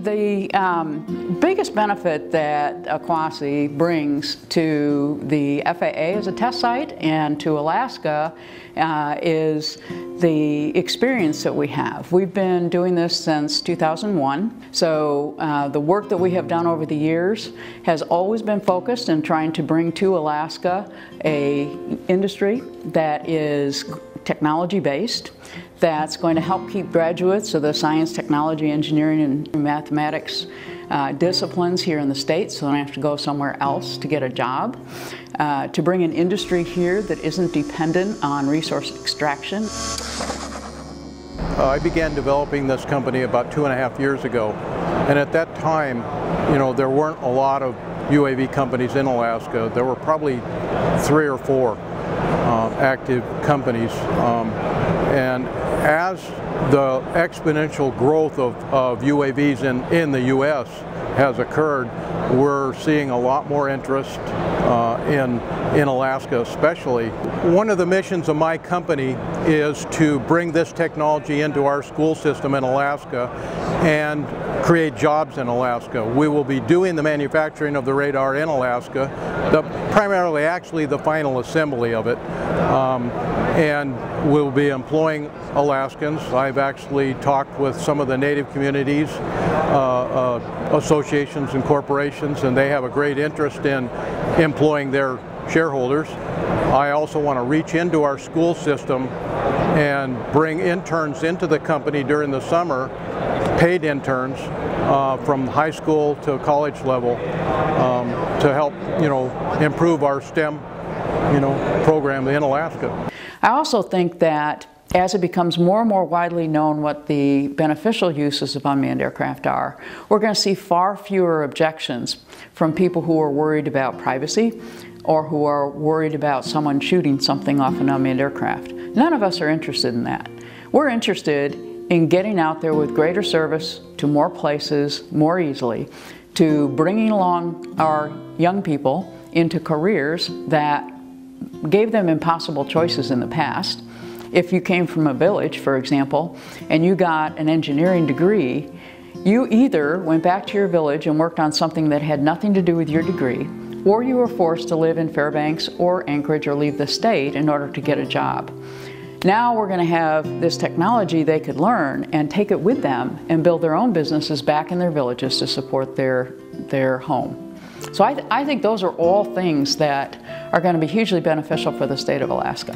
the biggest benefit that Aquasi brings to the FAA as a test site and to Alaska is the experience that we have. We've been doing this since 2001, so the work that we have done over the years has always been focused in trying to bring to Alaska an industry that is technology-based, that's going to help keep graduates of the science, technology, engineering, and mathematics disciplines here in the state so they don't have to go somewhere else to get a job. To bring an industry here that isn't dependent on resource extraction. I began developing this company about 2.5 years ago, and at that time, there weren't a lot of UAV companies in Alaska. There were probably 3 or 4 active companies, and as the exponential growth of UAVs in the U.S. has occurred, we're seeing a lot more interest in Alaska especially. One of the missions of my company is to bring this technology into our school system in Alaska and create jobs in Alaska. We will be doing the manufacturing of the radar in Alaska, primarily actually the final assembly of it, and we'll be employing Alaskans. I've actually talked with some of the native communities, associations and corporations, and they have a great interest in employing their shareholders. I also want to reach into our school system and bring interns into the company during the summer, paid interns from high school to college level, to help improve our STEM program in Alaska. I also think that as it becomes more and more widely known what the beneficial uses of unmanned aircraft are, we're going to see far fewer objections from people who are worried about privacy or who are worried about someone shooting something off an unmanned aircraft. None of us are interested in that. We're interested in getting out there with greater service to more places more easily, to bringing along our young people into careers that gave them impossible choices in the past. If you came from a village, for example, and you got an engineering degree, you either went back to your village and worked on something that had nothing to do with your degree, or you were forced to live in Fairbanks or Anchorage or leave the state in order to get a job. Now we're going to have this technology they could learn and take it with them and build their own businesses back in their villages to support their home. So I think those are all things that are going to be hugely beneficial for the state of Alaska.